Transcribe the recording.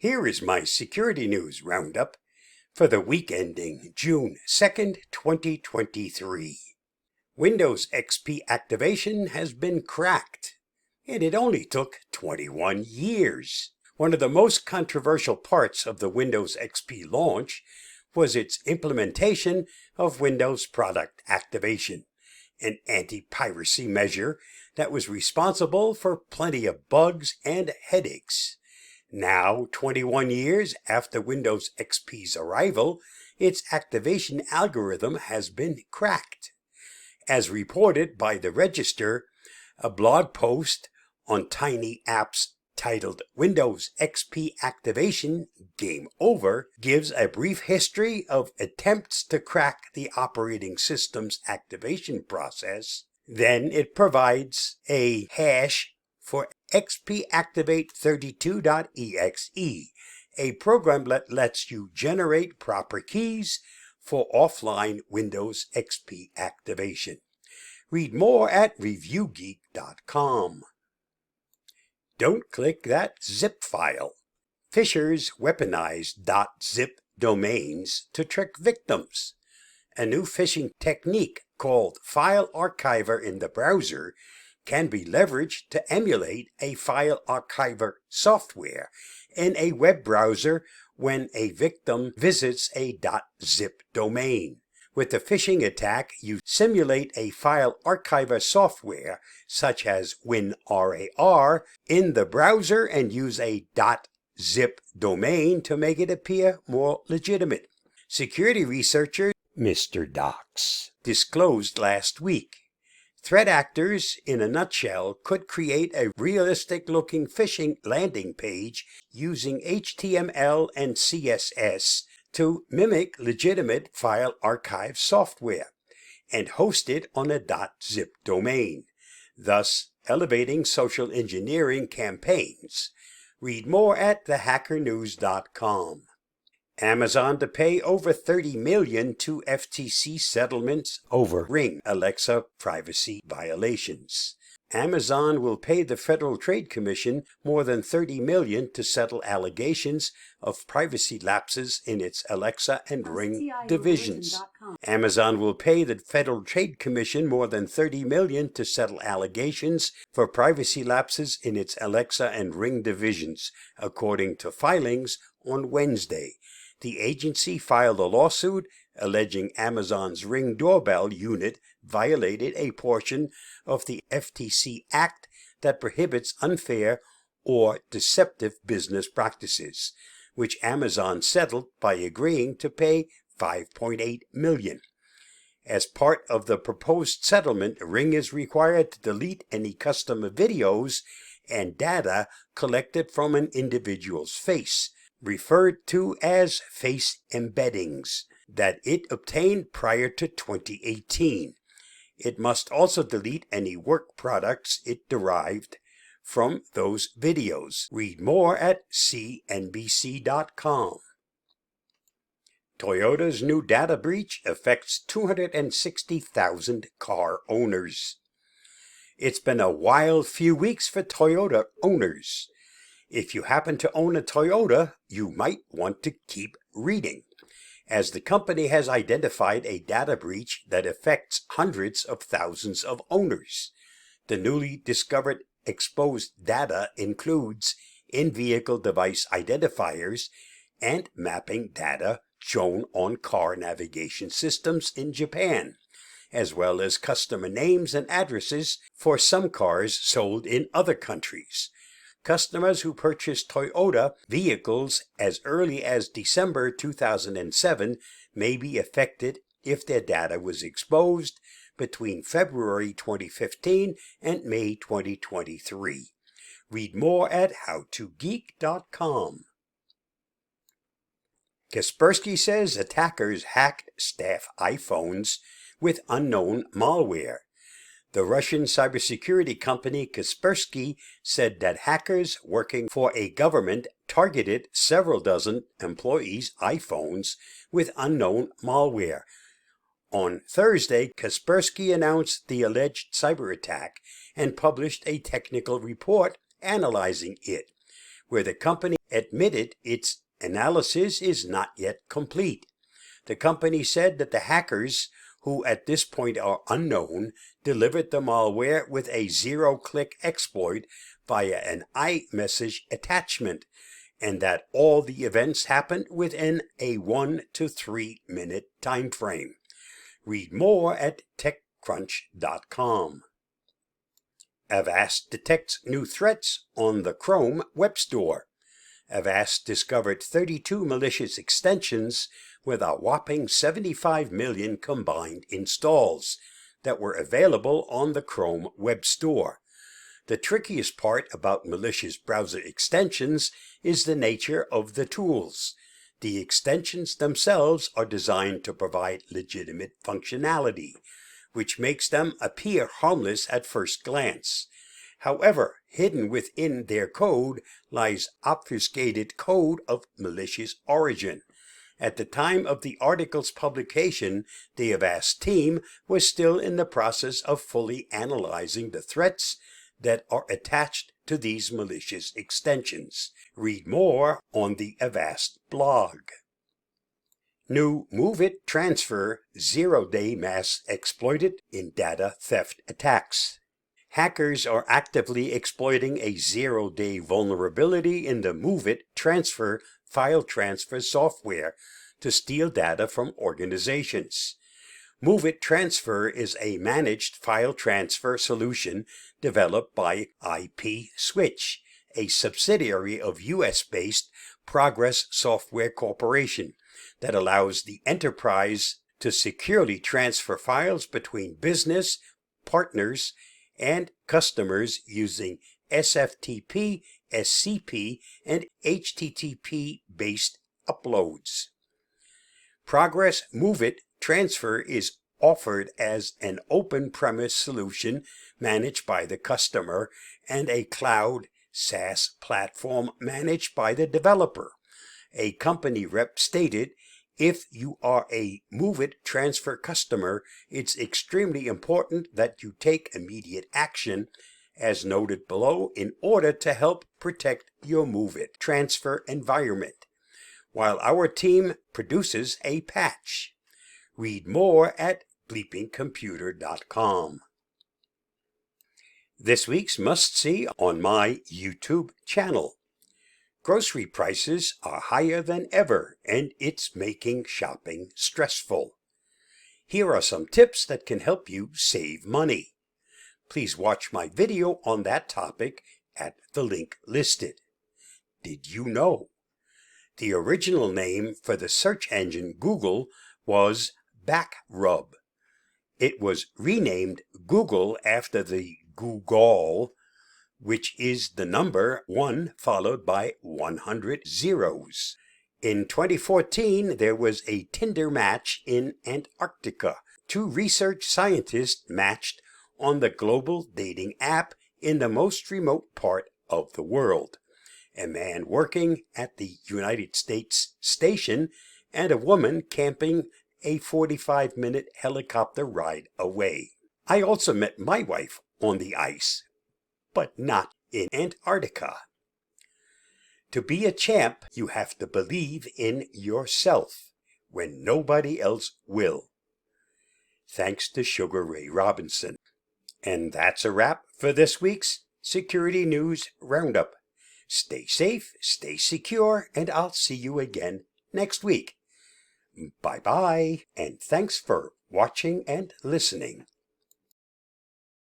Here is my Security News Roundup for the week ending June 2nd, 2023. Windows XP activation has been cracked, and it only took 21 years. One of the most controversial parts of the Windows XP launch was its implementation of Windows Product Activation, an anti-piracy measure that was responsible for plenty of bugs and headaches. Now, 21 years after Windows XP's arrival, its activation algorithm has been cracked. As reported by the Register, a blog post on Tiny Apps titled Windows XP Activation Game Over gives a brief history of attempts to crack the operating system's activation process. Then it provides a hash for xpactivate32.exe, a program that lets you generate proper keys for offline Windows XP activation. Read more at reviewgeek.com. Don't click that zip file. Phishers weaponize .zip domains to trick victims. A new phishing technique called File Archiver in the browser can be leveraged to emulate a file archiver software in a web browser when a victim visits a .zip domain. With the phishing attack, you simulate a file archiver software, such as WinRAR, in the browser and use a .zip domain to make it appear more legitimate. Security researcher Mr. Docs disclosed last week. Threat actors, in a nutshell, could create a realistic-looking phishing landing page using HTML and CSS to mimic legitimate file archive software and host it on a .zip domain, thus elevating social engineering campaigns. Read more at thehackernews.com. Amazon to pay over $30 million to FTC settlements over Ring Alexa privacy violations. Amazon will pay the Federal Trade Commission more than $30 million to settle allegations of privacy lapses in its Alexa and Ring divisions. Amazon will pay the Federal Trade Commission more than $30 million to settle allegations for privacy lapses in its Alexa and Ring divisions, according to filings on Wednesday. The agency filed a lawsuit alleging Amazon's Ring doorbell unit violated a portion of the FTC Act that prohibits unfair or deceptive business practices, which Amazon settled by agreeing to pay $5.8 million. As part of the proposed settlement, Ring is required to delete any customer videos and data collected from an individual's face, referred to as face embeddings, that it obtained prior to 2018. It must also delete any work products it derived from those videos. Read more at cnbc.com. Toyota's new data breach affects 260,000 car owners. It's been a wild few weeks for Toyota owners. If you happen to own a Toyota, you might want to keep reading, as the company has identified a data breach that affects hundreds of thousands of owners. The newly discovered exposed data includes in-vehicle device identifiers and mapping data shown on car navigation systems in Japan, as well as customer names and addresses for some cars sold in other countries. Customers who purchased Toyota vehicles as early as December 2007 may be affected if their data was exposed between February 2015 and May 2023. Read more at howtogeek.com. Kaspersky says attackers hacked staff iPhones with unknown malware. The Russian cybersecurity company Kaspersky said that hackers working for a government targeted several dozen employees' iPhones with unknown malware. On Thursday, Kaspersky announced the alleged cyber attack and published a technical report analyzing it, where the company admitted its analysis is not yet complete. The company said that the hackers, who at this point are unknown, delivered the malware with a zero-click exploit via an iMessage attachment, and that all the events happened within a 1 to 3 minute time frame. Read more at TechCrunch.com. Avast detects new threats on the Chrome Web Store. Avast discovered 32 malicious extensions with a whopping 75 million combined installs that were available on the Chrome Web Store. The trickiest part about malicious browser extensions is the nature of the tools. The extensions themselves are designed to provide legitimate functionality, which makes them appear harmless at first glance. However, hidden within their code lies obfuscated code of malicious origin. At the time of the article's publication, the Avast team was still in the process of fully analyzing the threats that are attached to these malicious extensions. Read more on the Avast blog. New MoveIt transfer zero-day mass exploited in data theft attacks. Hackers are actively exploiting a zero-day vulnerability in the MoveIt transfer file transfer software to steal data from organizations. MoveIt Transfer is a managed file transfer solution developed by IP Switch, a subsidiary of US-based Progress Software Corporation, that allows the enterprise to securely transfer files between business, partners, and customers using SFTP, SCP, and HTTP-based uploads. Progress MoveIt Transfer is offered as an open-premise solution managed by the customer and a cloud SaaS platform managed by the developer. A company rep stated, "If you are a MoveIt Transfer customer, it's extremely important that you take immediate action, as noted below, in order to help protect your MoveIt Transfer environment, while our team produces a patch." Read more at bleepingcomputer.com. This week's must-see on my YouTube channel. Grocery prices are higher than ever, and it's making shopping stressful. Here are some tips that can help you save money. Please watch my video on that topic at the link listed. Did you know? The original name for the search engine Google was Backrub. It was renamed Google after the Google, which is the number 1 followed by 100 zeros. In 2014, there was a Tinder match in Antarctica. 2 research scientists matched on the global dating app in the most remote part of the world. A man working at the United States station and a woman camping a 45-minute helicopter ride away. I also met my wife on the ice, but not in Antarctica. To be a champ, you have to believe in yourself when nobody else will. Thanks to Sugar Ray Robinson. And that's a wrap for this week's Security News Roundup. Stay safe, stay secure, and I'll see you again next week. Bye-bye, and thanks for watching and listening.